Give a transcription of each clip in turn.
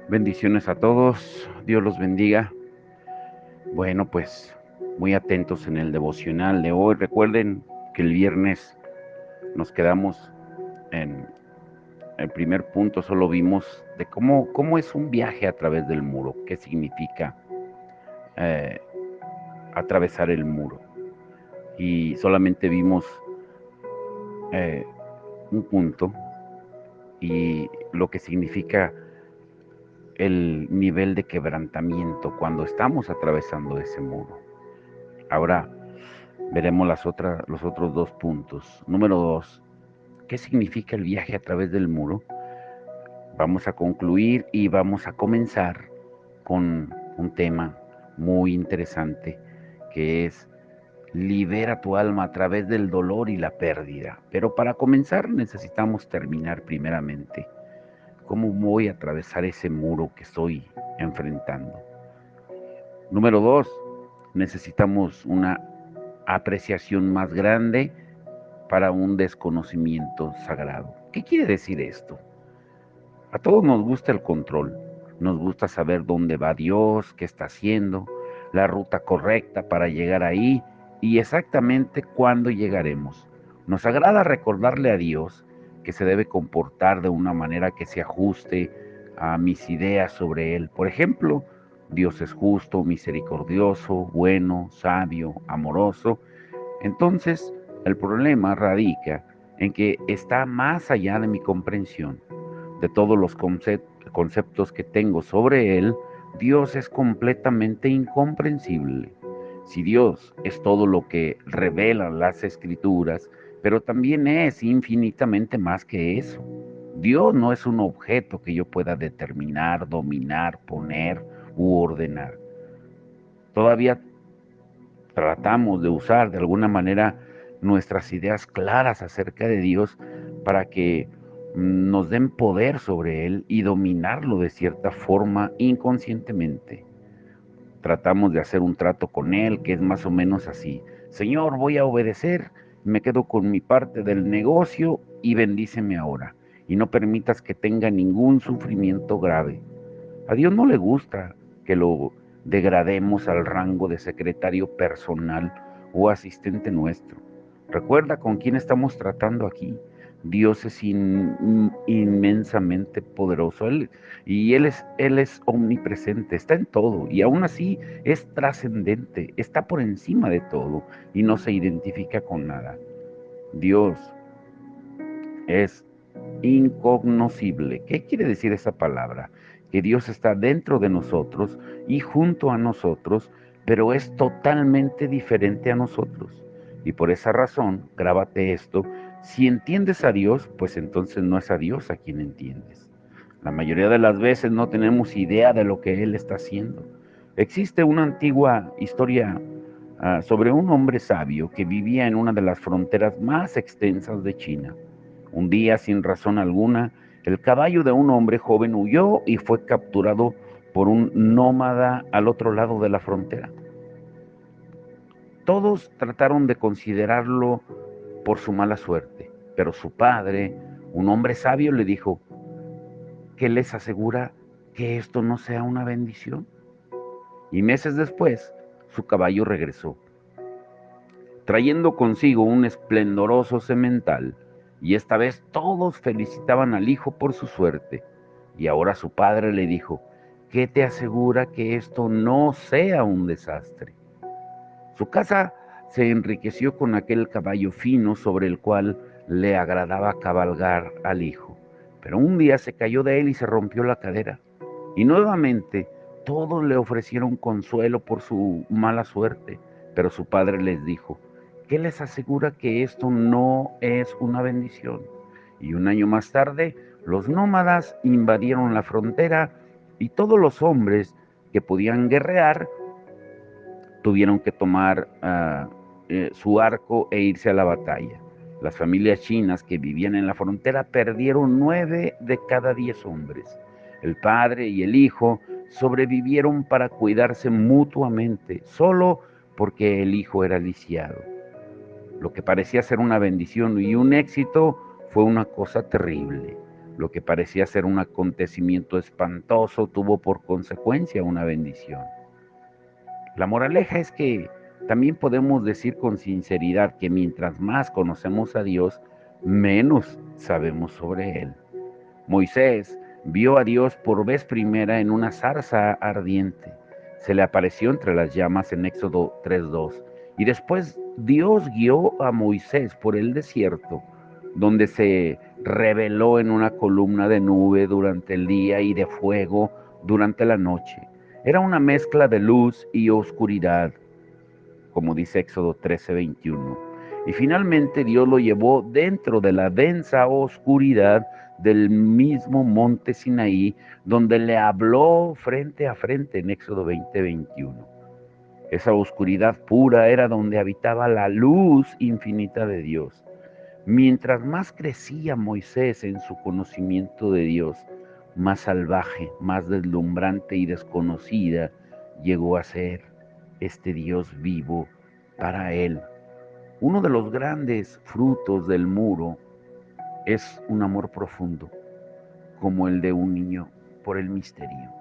Bendiciones a todos, Dios los bendiga. Bueno, pues muy atentos en el devocional de hoy. Recuerden que el viernes nos quedamos en el primer punto, solo vimos de cómo es un viaje a través del muro, qué significa eh, atravesar el muro. Y solamente vimos eh, un punto y lo que significa el nivel de quebrantamiento cuando estamos atravesando ese muro. Ahora veremos los otros dos puntos. Número dos, ¿qué significa el viaje a través del muro? Vamos a concluir y vamos a comenzar con un tema muy interesante que es libera tu alma a través del dolor y la pérdida. Pero para comenzar necesitamos terminar primeramente. ¿Cómo voy a atravesar ese muro que estoy enfrentando? Número dos, necesitamos una apreciación más grande para un desconocimiento sagrado. ¿Qué quiere decir esto? A todos nos gusta el control, nos gusta saber dónde va Dios, qué está haciendo, la ruta correcta para llegar ahí y exactamente cuándo llegaremos. Nos agrada recordarle a Dios que se debe comportar de una manera que se ajuste a mis ideas sobre Él. Por ejemplo, Dios es justo, misericordioso, bueno, sabio, amoroso. Entonces, el problema radica en que está más allá de mi comprensión. De todos los conceptos que tengo sobre Él, Dios es completamente incomprensible. Si Dios es todo lo que revelan las escrituras, pero también es infinitamente más que eso. Dios no es un objeto que yo pueda determinar, dominar, poner u ordenar. Todavía tratamos de usar de alguna manera nuestras ideas claras acerca de Dios para que nos den poder sobre Él y dominarlo de cierta forma inconscientemente. Tratamos de hacer un trato con Él que es más o menos así. Señor, voy a obedecer, me quedo con mi parte del negocio y bendíceme ahora. Y no permitas que tenga ningún sufrimiento grave. A Dios no le gusta que lo degrademos al rango de secretario personal o asistente nuestro. Recuerda con quién estamos tratando aquí. Dios es inmensamente poderoso y él es omnipresente, está en todo y aún así es trascendente, está por encima de todo y no se identifica con nada. Dios es incognoscible. ¿Qué quiere decir esa palabra? Que Dios está dentro de nosotros y junto a nosotros, pero es totalmente diferente a nosotros. Y por esa razón, grábate esto, si entiendes a Dios, pues entonces no es a Dios a quien entiendes. La mayoría de las veces no tenemos idea de lo que Él está haciendo. Existe una antigua historia sobre un hombre sabio que vivía en una de las fronteras más extensas de China. Un día, sin razón alguna, el caballo de un hombre joven huyó y fue capturado por un nómada al otro lado de la frontera. Todos trataron de considerarlo por su mala suerte, pero su padre, un hombre sabio, le dijo: ¿qué les asegura que esto no sea una bendición? Y meses después, su caballo regresó, trayendo consigo un esplendoroso semental, y esta vez todos felicitaban al hijo por su suerte. Y ahora su padre le dijo: ¿qué te asegura que esto no sea un desastre? Su casa se enriqueció con aquel caballo fino sobre el cual le agradaba cabalgar al hijo, pero un día se cayó de él y se rompió la cadera. Y nuevamente todos le ofrecieron consuelo por su mala suerte, pero su padre les dijo: ¿qué les asegura que esto no es una bendición? Y un año más tarde, los nómadas invadieron la frontera y todos los hombres que podían guerrear tuvieron que tomar su arco e irse a la batalla. Las familias chinas que vivían en la frontera perdieron 9 de cada 10 hombres. El padre y el hijo sobrevivieron para cuidarse mutuamente, solo porque el hijo era lisiado. Lo que parecía ser una bendición y un éxito fue una cosa terrible. Lo que parecía ser un acontecimiento espantoso tuvo por consecuencia una bendición. La moraleja es que también podemos decir con sinceridad que mientras más conocemos a Dios, menos sabemos sobre Él. Moisés vio a Dios por vez primera en una zarza ardiente. Se le apareció entre las llamas en Éxodo 3:2. Y después Dios guió a Moisés por el desierto, donde se reveló en una columna de nube durante el día y de fuego durante la noche. Era una mezcla de luz y oscuridad, como dice Éxodo 13:21. Y finalmente Dios lo llevó dentro de la densa oscuridad del mismo monte Sinaí, donde le habló frente a frente en Éxodo 20:21. Esa oscuridad pura era donde habitaba la luz infinita de Dios. Mientras más crecía Moisés en su conocimiento de Dios, más salvaje, más deslumbrante y desconocida llegó a ser este Dios vivo para él. Uno de los grandes frutos del muro es un amor profundo, como el de un niño por el misterio.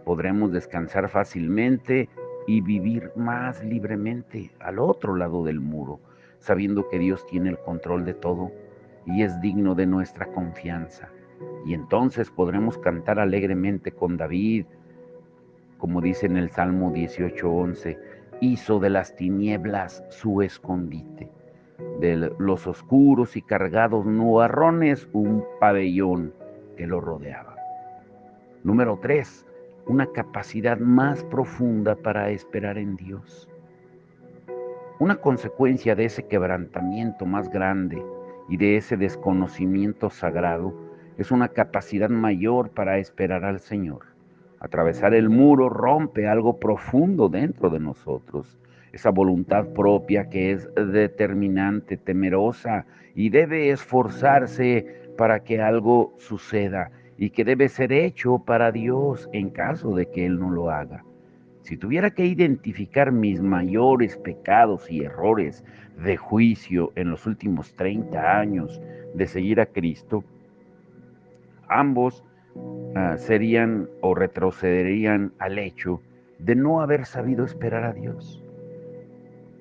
Podremos descansar fácilmente y vivir más libremente al otro lado del muro, sabiendo que Dios tiene el control de todo y es digno de nuestra confianza. Y entonces podremos cantar alegremente con David, como dice en el Salmo 18:11, hizo de las tinieblas su escondite, de los oscuros y cargados nubarrones un pabellón que lo rodeaba. Número 3, una capacidad más profunda para esperar en Dios. Una consecuencia de ese quebrantamiento más grande y de ese desconocimiento sagrado es una capacidad mayor para esperar al Señor. Atravesar el muro rompe algo profundo dentro de nosotros, esa voluntad propia que es determinante, temerosa y debe esforzarse para que algo suceda y que debe ser hecho para Dios en caso de que Él no lo haga. Si tuviera que identificar mis mayores pecados y errores de juicio en los últimos 30 años de seguir a Cristo, ambos serían o retrocederían al hecho de no haber sabido esperar a Dios.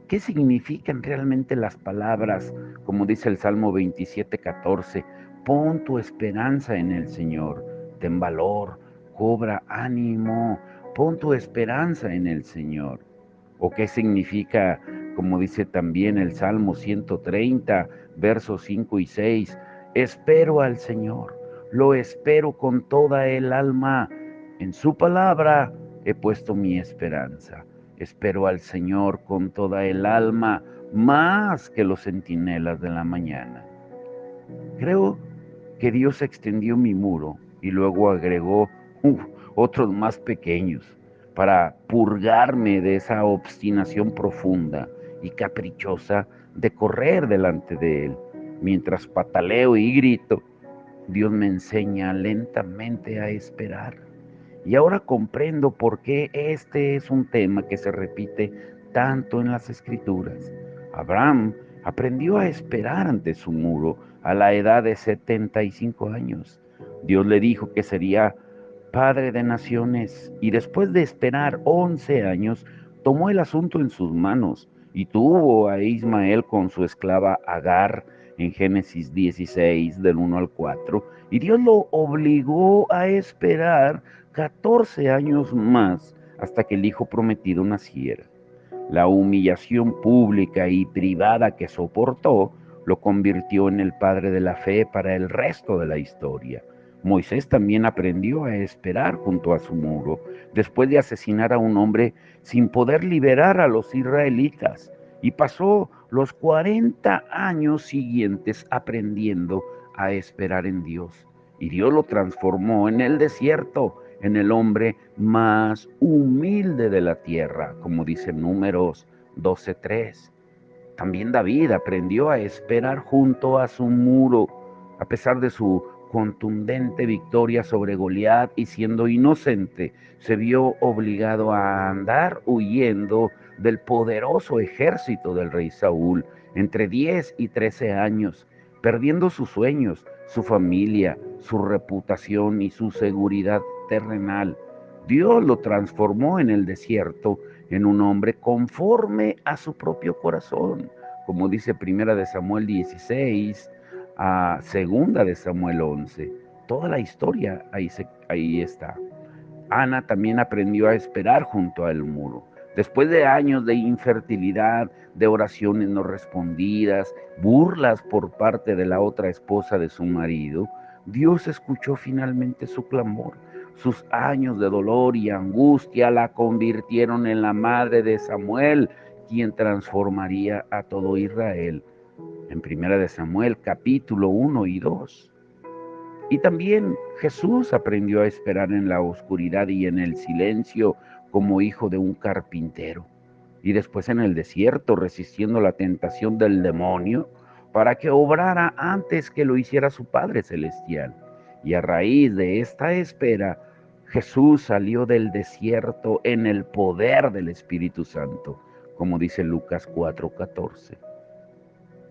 ¿Qué significan realmente las palabras, como dice el Salmo 27:14? Pon tu esperanza en el Señor, ten valor, cobra ánimo, pon tu esperanza en el Señor. ¿O qué significa, como dice también el Salmo 130, versos 5 y 6? Espero al Señor, lo espero con toda el alma, en su palabra he puesto mi esperanza. Espero al Señor con toda el alma, más que los centinelas de la mañana. Creo que Dios extendió mi muro y luego agregó otros más pequeños para purgarme de esa obstinación profunda y caprichosa de correr delante de Él. Mientras pataleo y grito, Dios me enseña lentamente a esperar. Y ahora comprendo por qué este es un tema que se repite tanto en las Escrituras. Abraham aprendió a esperar ante su muro a la edad de 75 años. Dios le dijo que sería padre de naciones y después de esperar 11 años, tomó el asunto en sus manos y tuvo a Ismael con su esclava Agar en Génesis 16 del 1 al 4, y Dios lo obligó a esperar 14 años más hasta que el hijo prometido naciera. La humillación pública y privada que soportó lo convirtió en el padre de la fe para el resto de la historia. Moisés también aprendió a esperar junto a su muro, después de asesinar a un hombre sin poder liberar a los israelitas, y pasó los 40 años siguientes aprendiendo a esperar en Dios. Y Dios lo transformó en el desierto, en el hombre más humilde de la tierra, como dice Números 12:3. También David aprendió a esperar junto a su muro, a pesar de su contundente victoria sobre Goliat y siendo inocente, se vio obligado a andar huyendo del poderoso ejército del rey Saúl entre 10 y 13 años, perdiendo sus sueños, su familia, su reputación y su seguridad terrenal. Dios lo transformó en el desierto en un hombre conforme a su propio corazón, como dice Primera de Samuel 16 a Segunda de Samuel 11. Toda la historia ahí está. Ana también aprendió a esperar junto al muro. Después de años de infertilidad, de oraciones no respondidas, burlas por parte de la otra esposa de su marido, Dios escuchó finalmente su clamor. Sus años de dolor y angustia la convirtieron en la madre de Samuel, quien transformaría a todo Israel. En Primera de Samuel, capítulo 1 y 2. Y también Jesús aprendió a esperar en la oscuridad y en el silencio como hijo de un carpintero. Y después en el desierto, resistiendo la tentación del demonio, para que obrara antes que lo hiciera su Padre Celestial. Y a raíz de esta espera, Jesús salió del desierto en el poder del Espíritu Santo, como dice Lucas 4:14.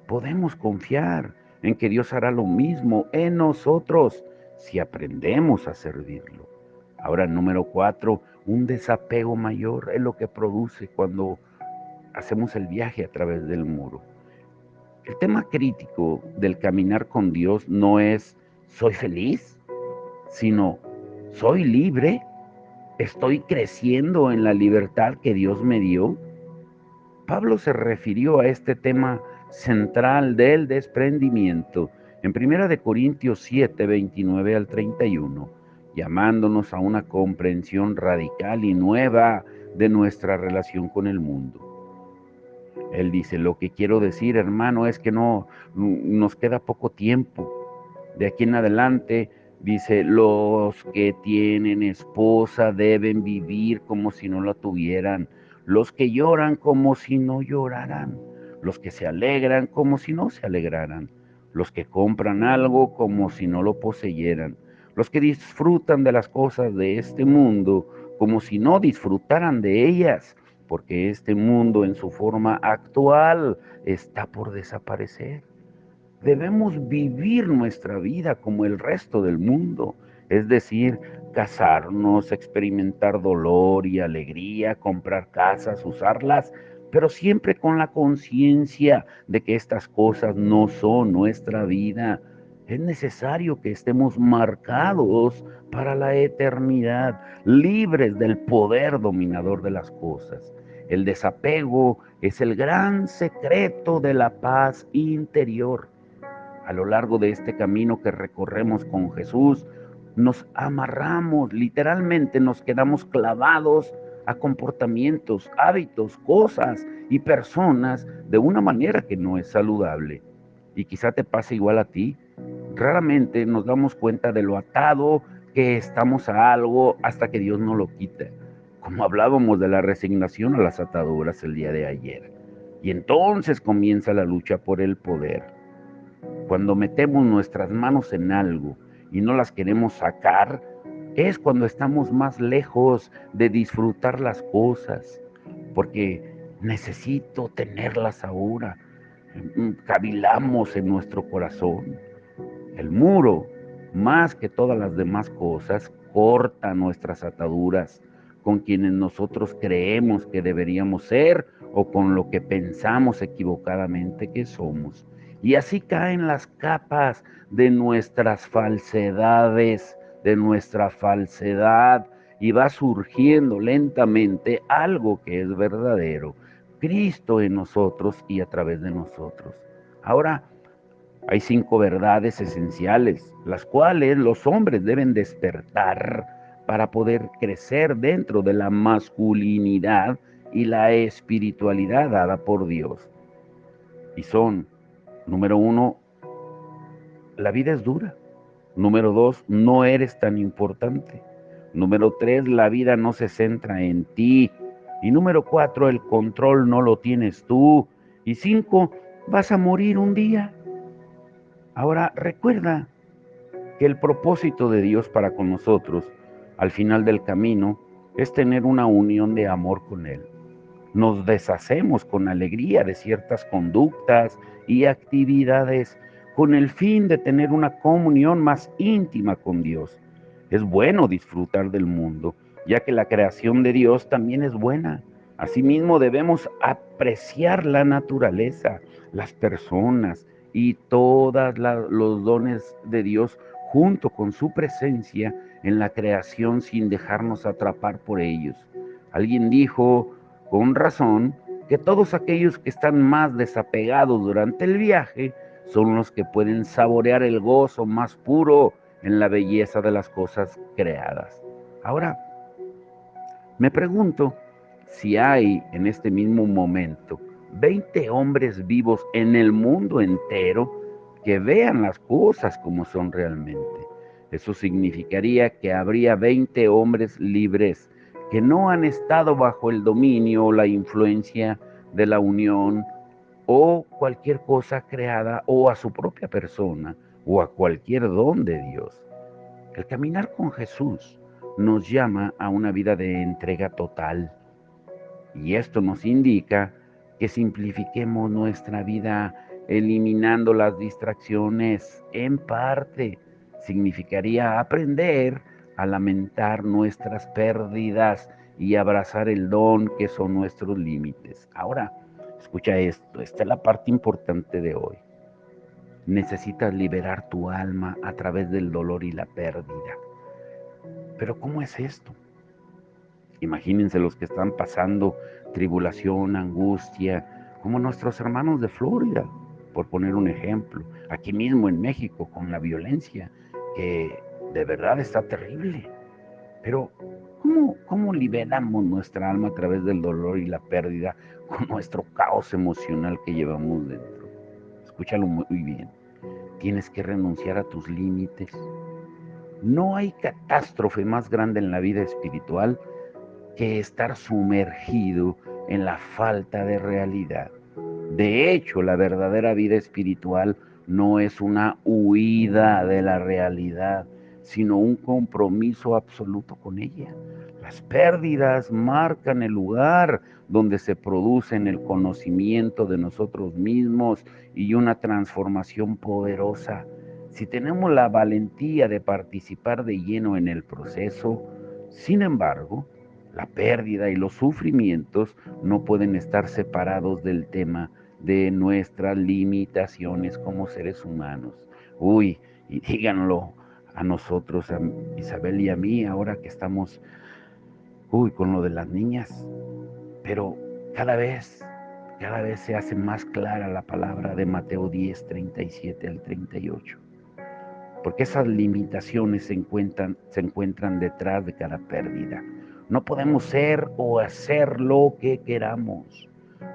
Podemos confiar en que Dios hará lo mismo en nosotros si aprendemos a servirlo. Ahora, número 4, un desapego mayor es lo que produce cuando hacemos el viaje a través del muro. El tema crítico del caminar con Dios no es ¿soy feliz?, sino ¿soy libre? ¿Estoy creciendo en la libertad que Dios me dio? Pablo se refirió a este tema central del desprendimiento en 1 Corintios 7, 29 al 31, llamándonos a una comprensión radical y nueva de nuestra relación con el mundo. Él dice, lo que quiero decir, hermano, es que no nos queda poco tiempo. De aquí en adelante, dice, los que tienen esposa deben vivir como si no la tuvieran, los que lloran como si no lloraran, los que se alegran como si no se alegraran, los que compran algo como si no lo poseyeran, los que disfrutan de las cosas de este mundo como si no disfrutaran de ellas, porque este mundo en su forma actual está por desaparecer. Debemos vivir nuestra vida como el resto del mundo, es decir, casarnos, experimentar dolor y alegría, comprar casas, usarlas, pero siempre con la conciencia de que estas cosas no son nuestra vida. Es necesario que estemos marcados para la eternidad, libres del poder dominador de las cosas. El desapego es el gran secreto de la paz interior. A lo largo de este camino que recorremos con Jesús, nos amarramos, literalmente nos quedamos clavados a comportamientos, hábitos, cosas y personas de una manera que no es saludable. Y quizá te pase igual a ti. Raramente nos damos cuenta de lo atado que estamos a algo hasta que Dios nos lo quita. Como hablábamos de la resignación a las ataduras el día de ayer. Y entonces comienza la lucha por el poder. Cuando metemos nuestras manos en algo y no las queremos sacar, es cuando estamos más lejos de disfrutar las cosas, porque necesito tenerlas ahora. Cavilamos en nuestro corazón. El muro, más que todas las demás cosas, corta nuestras ataduras con quienes nosotros creemos que deberíamos ser o con lo que pensamos equivocadamente que somos. Y así caen las capas de nuestras falsedades, de nuestra falsedad, y va surgiendo lentamente algo que es verdadero, Cristo en nosotros y a través de nosotros. Ahora, hay 5 verdades esenciales, las cuales los hombres deben despertar para poder crecer dentro de la masculinidad y la espiritualidad dada por Dios. Y son, número 1, la vida es dura. Número 2, no eres tan importante. Número 3, la vida no se centra en ti. Y número 4, el control no lo tienes tú. Y 5, vas a morir un día. Ahora, recuerda que el propósito de Dios para con nosotros, al final del camino, es tener una unión de amor con Él. Nos deshacemos con alegría de ciertas conductas y actividades con el fin de tener una comunión más íntima con Dios. Es bueno disfrutar del mundo, ya que la creación de Dios también es buena. Asimismo, debemos apreciar la naturaleza, las personas y todos los dones de Dios junto con su presencia en la creación sin dejarnos atrapar por ellos. Alguien dijo, con razón, que todos aquellos que están más desapegados durante el viaje son los que pueden saborear el gozo más puro en la belleza de las cosas creadas. Ahora, me pregunto si hay en este mismo momento 20 hombres vivos en el mundo entero que vean las cosas como son realmente. Eso significaría que habría 20 hombres libres que no han estado bajo el dominio o la influencia de la unión o cualquier cosa creada o a su propia persona o a cualquier don de Dios. El caminar con Jesús nos llama a una vida de entrega total y esto nos indica que simplifiquemos nuestra vida eliminando las distracciones. En parte, significaría aprender a lamentar nuestras pérdidas y abrazar el don que son nuestros límites. Ahora, escucha esto, esta es la parte importante de hoy. Necesitas liberar tu alma a través del dolor y la pérdida. Pero ¿cómo es esto? Imagínense los que están pasando tribulación, angustia, como nuestros hermanos de Florida, por poner un ejemplo, aquí mismo en México, con la violencia, que de verdad está terrible. Pero, ¿cómo liberamos nuestra alma a través del dolor y la pérdida con nuestro caos emocional que llevamos dentro? Escúchalo muy bien. Tienes que renunciar a tus límites. No hay catástrofe más grande en la vida espiritual que estar sumergido en la falta de realidad. De hecho, la verdadera vida espiritual no es una huida de la realidad, sino un compromiso absoluto con ella. Las pérdidas marcan el lugar donde se produce el conocimiento de nosotros mismos y una transformación poderosa. Si tenemos la valentía de participar de lleno en el proceso, sin embargo, la pérdida y los sufrimientos no pueden estar separados del tema de nuestras limitaciones como seres humanos. Uy, y díganlo a nosotros, a Isabel y a mí, ahora que estamos, con lo de las niñas, pero cada vez se hace más clara la palabra de Mateo 10, 37 al 38. Porque esas limitaciones se encuentran detrás de cada pérdida. No podemos ser o hacer lo que queramos.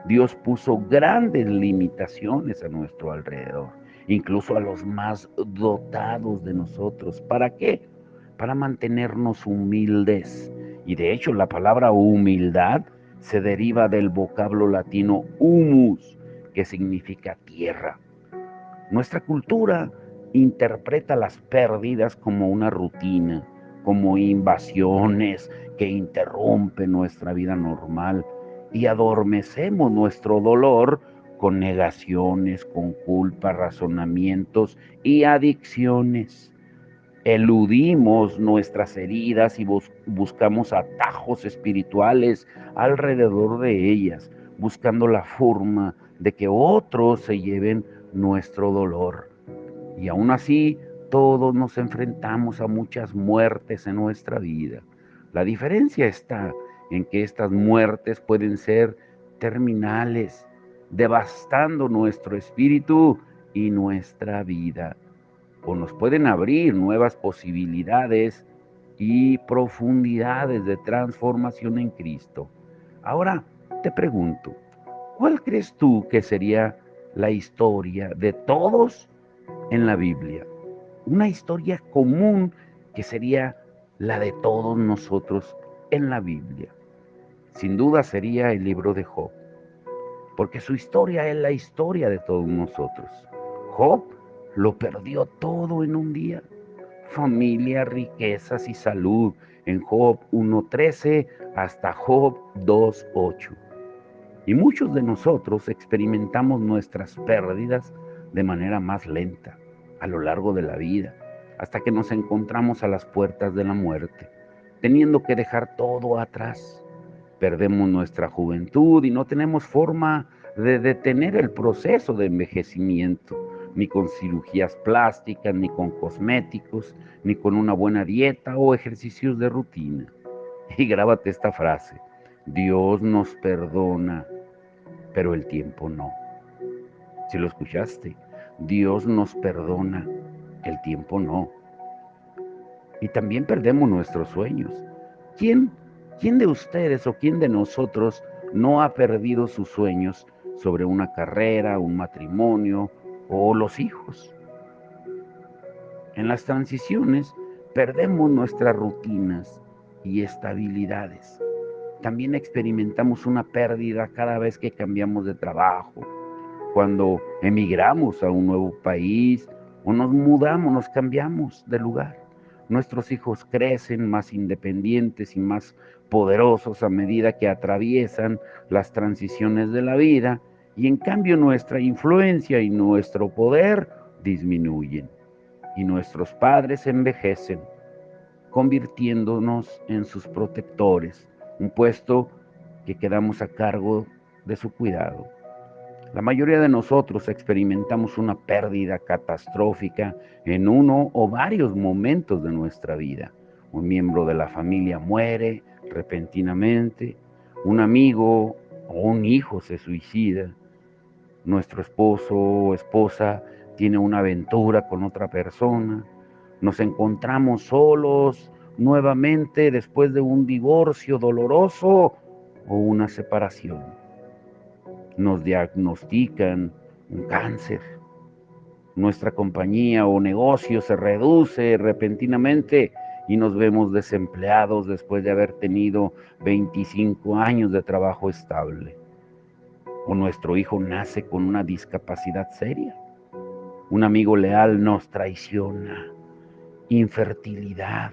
Dios puso grandes limitaciones a nuestro alrededor, incluso a los más dotados de nosotros. ¿Para qué? Para mantenernos humildes. Y de hecho la palabra humildad se deriva del vocablo latino humus, que significa tierra. Nuestra cultura interpreta las pérdidas como una rutina, como invasiones que interrumpen nuestra vida normal y adormecemos nuestro dolor con negaciones, con culpa, razonamientos y adicciones. Eludimos nuestras heridas y buscamos atajos espirituales alrededor de ellas, buscando la forma de que otros se lleven nuestro dolor. Y aún así, todos nos enfrentamos a muchas muertes en nuestra vida. La diferencia está en que estas muertes pueden ser terminales, devastando nuestro espíritu y nuestra vida, o nos pueden abrir nuevas posibilidades y profundidades de transformación en Cristo. Ahora te pregunto, ¿cuál crees tú que sería la historia de todos en la Biblia? Una historia común que sería la de todos nosotros en la Biblia. Sin duda sería el libro de Job, porque su historia es la historia de todos nosotros. Job lo perdió todo en un día: familia, riquezas y salud, en Job 1:13 hasta Job 2:8. Y muchos de nosotros experimentamos nuestras pérdidas de manera más lenta a lo largo de la vida, hasta que nos encontramos a las puertas de la muerte, teniendo que dejar todo atrás. Perdemos nuestra juventud y no tenemos forma de detener el proceso de envejecimiento, ni con cirugías plásticas, ni con cosméticos, ni con una buena dieta o ejercicios de rutina. Y grábate esta frase: Dios nos perdona, pero el tiempo no. Si lo escuchaste, Dios nos perdona, el tiempo no. Y también perdemos nuestros sueños. ¿Quién, quién de ustedes o quién de nosotros no ha perdido sus sueños sobre una carrera, un matrimonio o los hijos? En las transiciones perdemos nuestras rutinas y estabilidades. También experimentamos una pérdida cada vez que cambiamos de trabajo, cuando emigramos a un nuevo país o nos mudamos, nos cambiamos de lugar. Nuestros hijos crecen más independientes y más poderosos a medida que atraviesan las transiciones de la vida, y en cambio nuestra influencia y nuestro poder disminuyen, y nuestros padres envejecen, convirtiéndonos en sus protectores, un puesto que quedamos a cargo de su cuidado. La mayoría de nosotros experimentamos una pérdida catastrófica en uno o varios momentos de nuestra vida. Un miembro de la familia muere repentinamente, un amigo o un hijo se suicida, nuestro esposo o esposa tiene una aventura con otra persona, nos encontramos solos nuevamente después de un divorcio doloroso o una separación. Nos diagnostican un cáncer, nuestra compañía o negocio se reduce repentinamente y nos vemos desempleados después de haber tenido 25 años de trabajo estable. O nuestro hijo nace con una discapacidad seria. Un amigo leal nos traiciona. Infertilidad,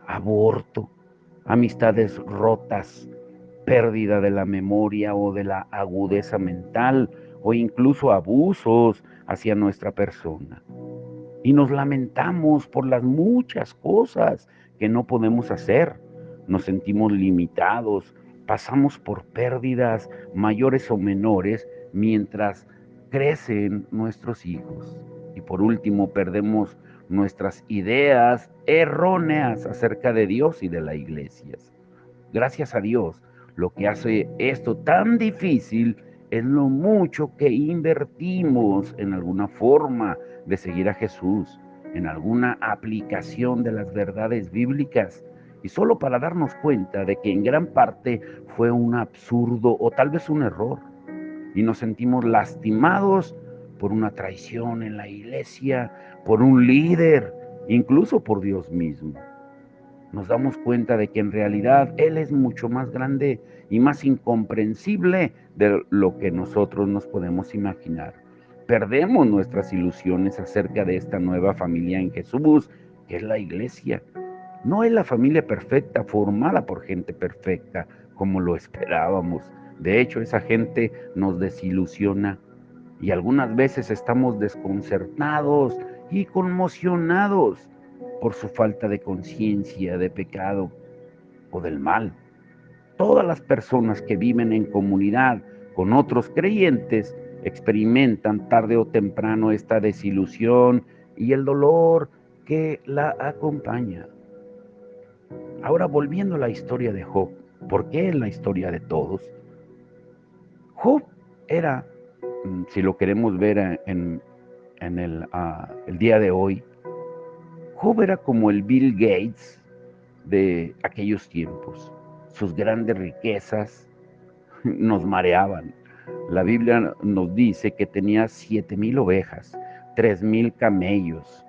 aborto, amistades rotas, pérdida de la memoria o de la agudeza mental, o incluso abusos hacia nuestra persona. Y nos lamentamos por las muchas cosas que no podemos hacer. Nos sentimos limitados, pasamos por pérdidas mayores o menores mientras crecen nuestros hijos. Y por último, perdemos nuestras ideas erróneas acerca de Dios y de la iglesia. Gracias a Dios, lo que hace esto tan difícil es lo mucho que invertimos en alguna forma de seguir a Jesús, en alguna aplicación de las verdades bíblicas, y solo para darnos cuenta de que en gran parte fue un absurdo o tal vez un error, y nos sentimos lastimados por una traición en la iglesia, por un líder, incluso por Dios mismo. Nos damos cuenta de que en realidad Él es mucho más grande y más incomprensible de lo que nosotros nos podemos imaginar. Perdemos nuestras ilusiones acerca de esta nueva familia en Jesús, que es la iglesia. No es la familia perfecta, formada por gente perfecta, como lo esperábamos. De hecho, esa gente nos desilusiona y algunas veces estamos desconcertados y conmocionados por su falta de conciencia de pecado o del mal. Todas las personas que viven en comunidad con otros creyentes experimentan tarde o temprano esta desilusión y el dolor que la acompaña. Ahora, volviendo a la historia de Job, ¿por qué es la historia de todos? Job era, si lo queremos ver en el día de hoy, Job era como el Bill Gates de aquellos tiempos. Sus grandes riquezas nos mareaban. La Biblia nos dice que tenía 7,000 ovejas, 3,000 camellos,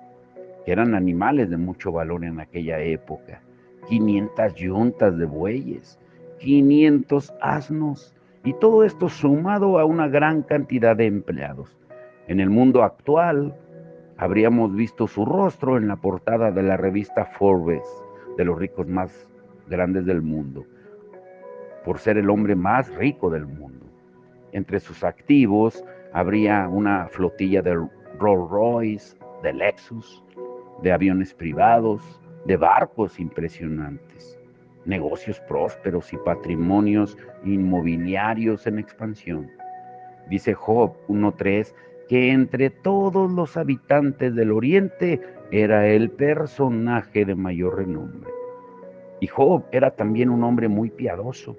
que eran animales de mucho valor en aquella época, 500 yuntas de bueyes, 500 asnos, y todo esto sumado a una gran cantidad de empleados. En el mundo actual, habríamos visto su rostro en la portada de la revista Forbes, de los ricos más grandes del mundo, por ser el hombre más rico del mundo. Entre sus activos Habría una flotilla de Rolls Royce, de Lexus, de aviones privados, de barcos impresionantes, negocios prósperos y patrimonios inmobiliarios en expansión. Dice Job 1.3 que entre todos los habitantes del oriente era el personaje de mayor renombre. Y Job era también un hombre muy piadoso.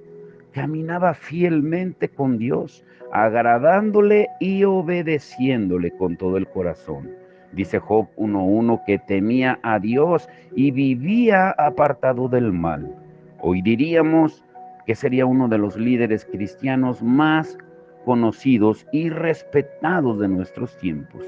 Caminaba fielmente con Dios, agradándole y obedeciéndole con todo el corazón. Dice Job 1.1 que temía a Dios y vivía apartado del mal. Hoy diríamos que sería uno de los líderes cristianos más conocidos y respetados de nuestros tiempos.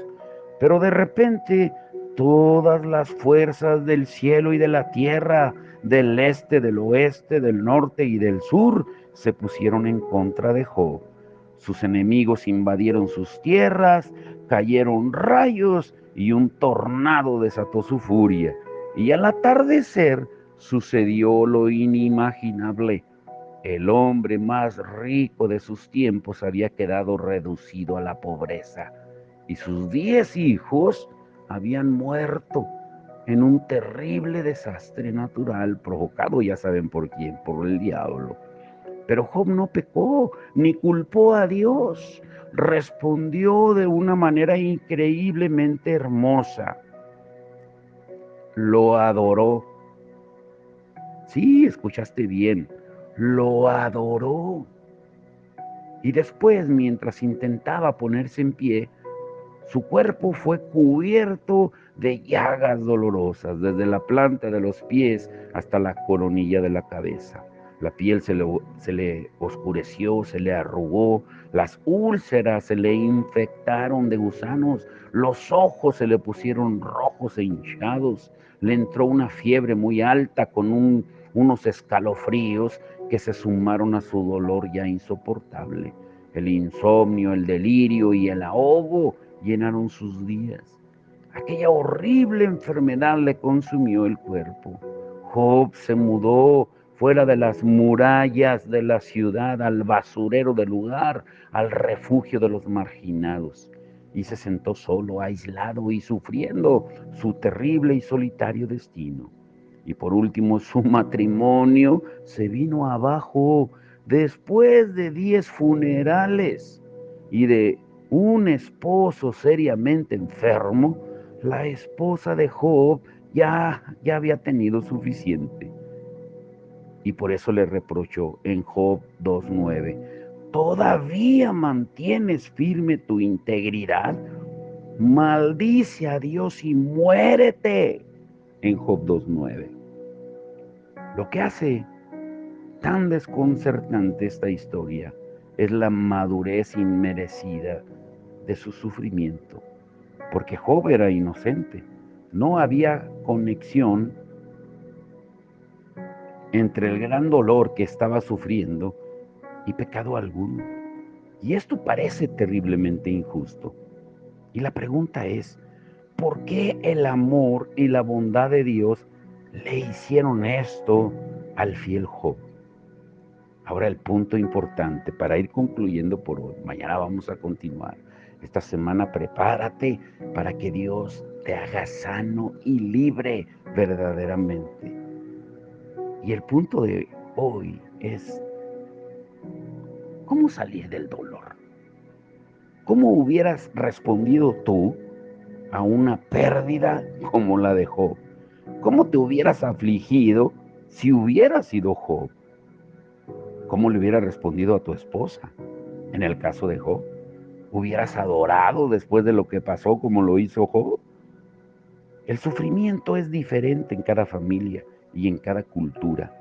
Pero de repente todas las fuerzas del cielo y de la tierra, del este, del oeste, del norte y del sur, se pusieron en contra de Job. Sus enemigos invadieron sus tierras, cayeron rayos y un tornado desató su furia. Y al atardecer sucedió lo inimaginable. El hombre más rico de sus tiempos había quedado reducido a la pobreza y sus 10 hijos habían muerto en un terrible desastre natural provocado, ya saben por quién, por el diablo. Pero Job no pecó ni culpó a Dios. Respondió de una manera increíblemente hermosa. Lo adoró. Sí, escuchaste bien. Lo adoró. Y después, mientras intentaba ponerse en pie, su cuerpo fue cubierto de llagas dolorosas, desde la planta de los pies hasta la coronilla de la cabeza. La piel se le oscureció, se le arrugó, las úlceras se le infectaron de gusanos, los ojos se le pusieron rojos e hinchados, le entró una fiebre muy alta con unos escalofríos que se sumaron a su dolor ya insoportable. El insomnio, el delirio y el ahogo llenaron sus días. Aquella horrible enfermedad le consumió el cuerpo. Job se mudó fuera de las murallas de la ciudad, al basurero del lugar, al refugio de los marginados, y se sentó solo, aislado y sufriendo su terrible y solitario destino. Y por último, su matrimonio se vino abajo después de 10 funerales y de un esposo seriamente enfermo. La esposa de Job ya había tenido suficiente. Y por eso le reprochó en Job 2.9, ¿todavía mantienes firme tu integridad? Maldice a Dios y muérete. En Job 2.9. Lo que hace tan desconcertante esta historia es la madurez inmerecida de su sufrimiento, porque Job era inocente. No había conexión entre el gran dolor que estaba sufriendo y pecado alguno. Y esto parece terriblemente injusto. Y la pregunta es, ¿por qué el amor y la bondad de Dios le hicieron esto al fiel Job? Ahora el punto importante para ir concluyendo por hoy. Mañana vamos a continuar. Esta semana prepárate para que Dios te haga sano y libre verdaderamente. Y el punto de hoy es cómo salir del dolor. ¿Cómo hubieras respondido tú a una pérdida como la de Job? ¿Cómo te hubieras afligido si hubieras sido Job? ¿Cómo le hubieras respondido a tu esposa en el caso de Job? ¿Hubieras adorado después de lo que pasó como lo hizo Job? El sufrimiento es diferente en cada familia y en cada cultura.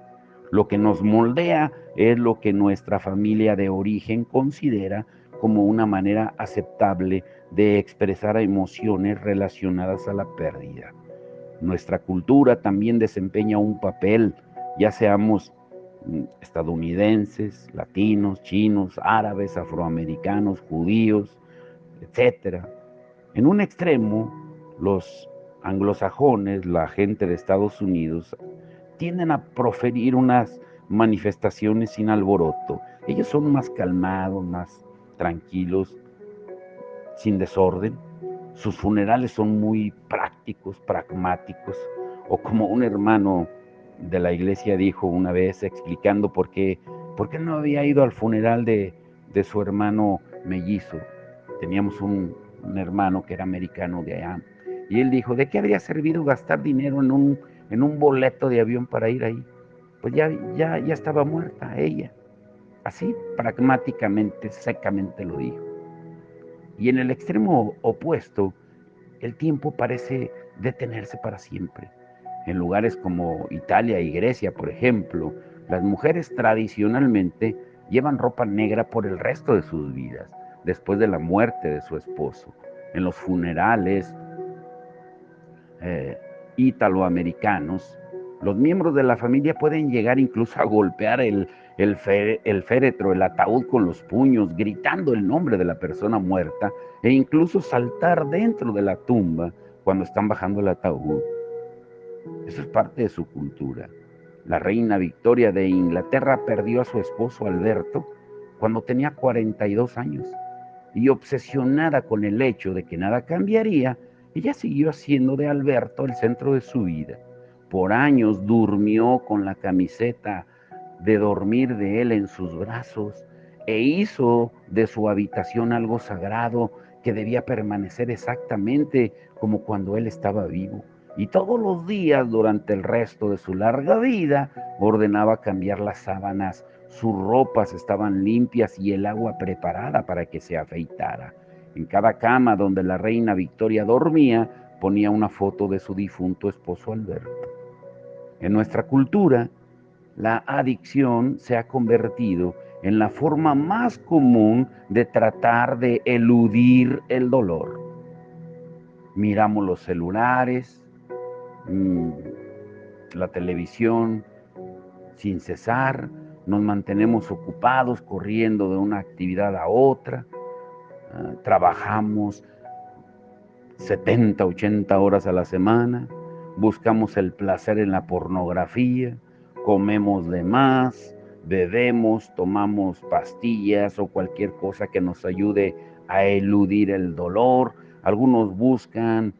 Lo que nos moldea es lo que nuestra familia de origen considera como una manera aceptable de expresar emociones relacionadas a la pérdida. Nuestra cultura también desempeña un papel, ya seamos estadounidenses, latinos, chinos, árabes, afroamericanos, judíos, etcétera. En un extremo, los anglosajones, la gente de Estados Unidos, tienden a proferir unas manifestaciones sin alboroto. Ellos son más calmados, más tranquilos, sin desorden. Sus funerales son muy prácticos, pragmáticos, o como un hermano de la iglesia dijo una vez explicando por qué no había ido al funeral de su hermano mellizo. Teníamos un hermano que era americano de allá, y él dijo, ¿de qué habría servido gastar dinero en un boleto de avión para ir ahí? Pues ya estaba muerta ella. Así pragmáticamente, secamente lo dijo. Y en el extremo opuesto, el tiempo parece detenerse para siempre. En lugares como Italia y Grecia, por ejemplo, las mujeres tradicionalmente llevan ropa negra por el resto de sus vidas, después de la muerte de su esposo. En los funerales eh, ítaloamericanos, los miembros de la familia pueden llegar incluso a golpear el féretro, el ataúd con los puños, gritando el nombre de la persona muerta e incluso saltar dentro de la tumba cuando están bajando el ataúd. Eso es parte de su cultura. La reina Victoria de Inglaterra perdió a su esposo Alberto cuando tenía 42 años y obsesionada con el hecho de que nada cambiaría, ella siguió haciendo de Alberto el centro de su vida. Por años durmió con la camiseta de dormir de él en sus brazos e hizo de su habitación algo sagrado que debía permanecer exactamente como cuando él estaba vivo. Y todos los días durante el resto de su larga vida ordenaba cambiar las sábanas, sus ropas estaban limpias y el agua preparada para que se afeitara. En cada cama donde la reina Victoria dormía ponía una foto de su difunto esposo Alberto. En nuestra cultura, la adicción se ha convertido en la forma más común de tratar de eludir el dolor. Miramos los celulares, la televisión sin cesar, nos mantenemos ocupados corriendo de una actividad a otra, trabajamos 70, 80 horas a la semana, buscamos el placer en la pornografía, comemos de más, bebemos, tomamos pastillas o cualquier cosa que nos ayude a eludir el dolor. Algunos buscan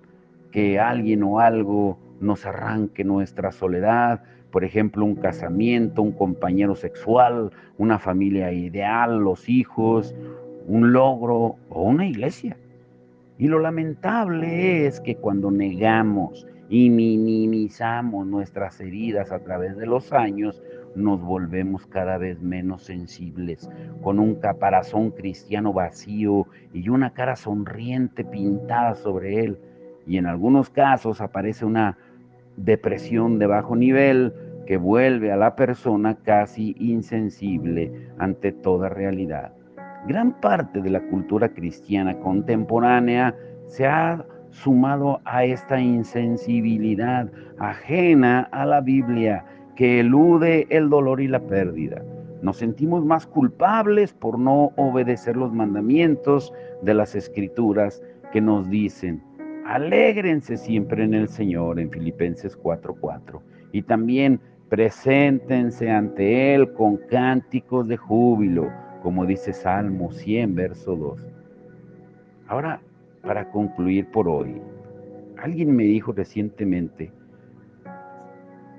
que alguien o algo nos arranque nuestra soledad, por ejemplo, un casamiento, un compañero sexual, una familia ideal, los hijos, un logro o una iglesia. Y lo lamentable es que cuando negamos y minimizamos nuestras heridas a través de los años, nos volvemos cada vez menos sensibles, con un caparazón cristiano vacío y una cara sonriente pintada sobre él. Y en algunos casos aparece una depresión de bajo nivel que vuelve a la persona casi insensible ante toda realidad. Gran parte de la cultura cristiana contemporánea se ha sumado a esta insensibilidad ajena a la Biblia que elude el dolor y la pérdida. Nos sentimos más culpables por no obedecer los mandamientos de las Escrituras que nos dicen: alégrense siempre en el Señor, en Filipenses 4:4. Y también preséntense ante Él con cánticos de júbilo, como dice Salmo 100, verso 2. Ahora, para concluir por hoy, alguien me dijo recientemente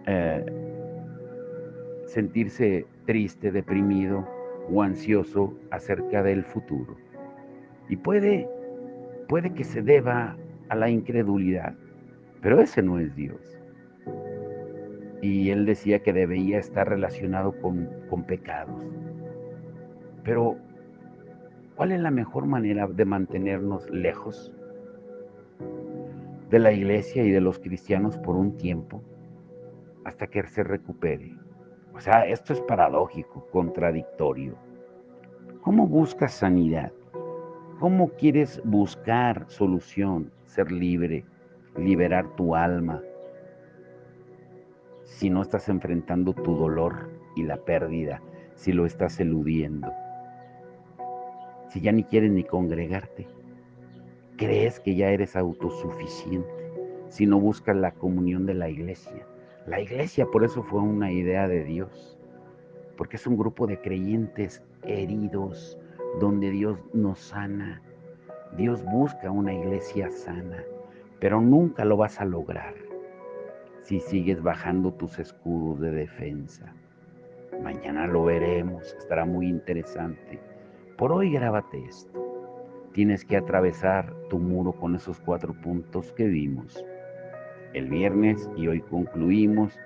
eh, sentirse triste, deprimido o ansioso acerca del futuro. Y puede que se deba a la incredulidad, pero ese no es Dios. Y él decía que debía estar relacionado con pecados. Pero, ¿cuál es la mejor manera de mantenernos lejos de la iglesia y de los cristianos por un tiempo hasta que se recupere? O sea, esto es paradójico, contradictorio. ¿Cómo buscas sanidad? ¿Cómo quieres buscar solución, ser libre, liberar tu alma, si no estás enfrentando tu dolor y la pérdida, si lo estás eludiendo, si ya ni quieres ni congregarte? ¿Crees que ya eres autosuficiente si no buscas la comunión de la iglesia? La iglesia por eso fue una idea de Dios, porque es un grupo de creyentes heridos donde Dios nos sana, Dios busca una iglesia sana, pero nunca lo vas a lograr si sigues bajando tus escudos de defensa. Mañana lo veremos, estará muy interesante. Por hoy grábate esto. Tienes que atravesar tu muro con esos 4 puntos que vimos el viernes y hoy concluimos,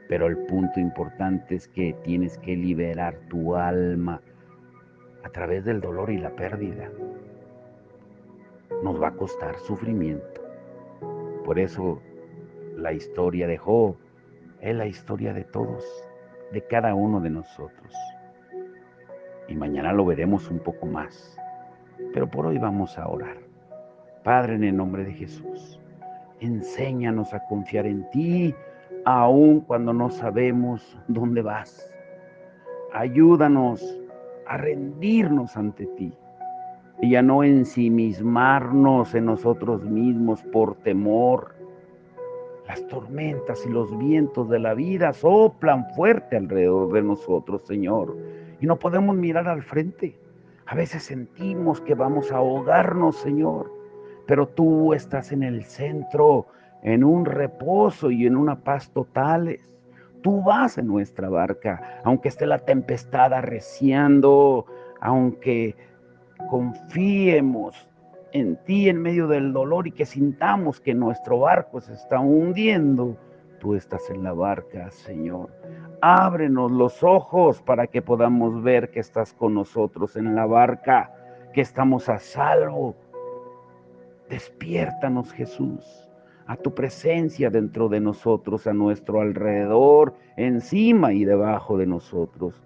pero el punto importante es que tienes que liberar tu alma a través del dolor y la pérdida. Nos va a costar sufrimiento. Por eso la historia de Job es la historia de todos, de cada uno de nosotros. Y mañana lo veremos un poco más. Pero por hoy vamos a orar. Padre, en el nombre de Jesús, enséñanos a confiar en ti, aun cuando no sabemos dónde vas. Ayúdanos a rendirnos ante ti y a no ensimismarnos en nosotros mismos por temor. Las tormentas y los vientos de la vida soplan fuerte alrededor de nosotros, Señor, y no podemos mirar al frente. A veces sentimos que vamos a ahogarnos, Señor, pero tú estás en el centro, en un reposo y en una paz totales. Tú vas en nuestra barca, aunque esté la tempestad arreciando, aunque confiemos en ti en medio del dolor y que sintamos que nuestro barco se está hundiendo, tú estás en la barca, Señor. Ábrenos los ojos para que podamos ver que estás con nosotros en la barca, que estamos a salvo. Despiértanos, Jesús, a tu presencia dentro de nosotros, a nuestro alrededor, encima y debajo de nosotros.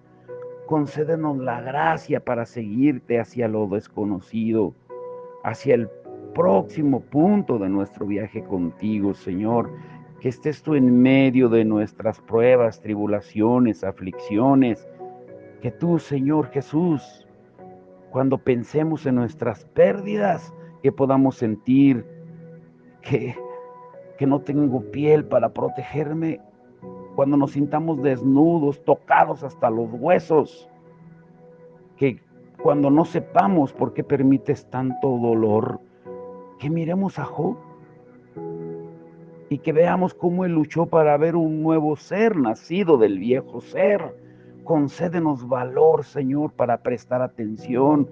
Concédenos la gracia para seguirte hacia lo desconocido, hacia el próximo punto de nuestro viaje contigo, Señor. Que estés tú en medio de nuestras pruebas, tribulaciones, aflicciones. Que tú, Señor Jesús, cuando pensemos en nuestras pérdidas, que podamos sentir que, que no tengo piel para protegerme, cuando nos sintamos desnudos, tocados hasta los huesos, que cuando no sepamos por qué permites tanto dolor, que miremos a Job y que veamos cómo él luchó para ver un nuevo ser nacido del viejo ser. Concédenos valor, Señor, para prestar atención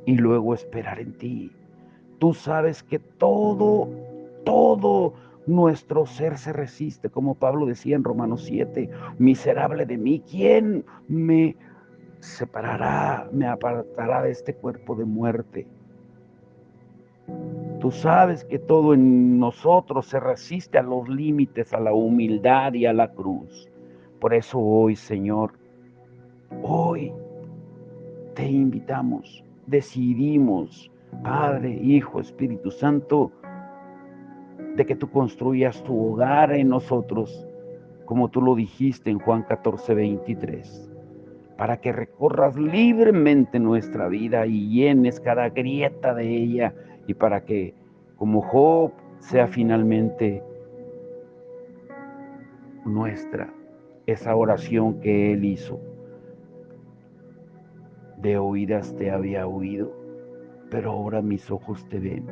y luego esperar en ti. Tú sabes que todo nuestro ser se resiste, como Pablo decía en Romanos 7, miserable de mí, ¿quién me separará, me apartará de este cuerpo de muerte? Tú sabes que todo en nosotros se resiste a los límites, a la humildad y a la cruz. Por eso hoy, Señor, hoy te invitamos, decidimos, Padre, Hijo, Espíritu Santo, de que tú construyas tu hogar en nosotros, como tú lo dijiste en Juan 14:23, para que recorras libremente nuestra vida y llenes cada grieta de ella, y para que, como Job, sea finalmente nuestra esa oración que él hizo. De oídas te había oído, pero ahora mis ojos te ven.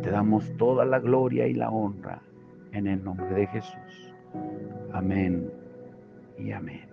Te damos toda la gloria y la honra en el nombre de Jesús. Amén y amén.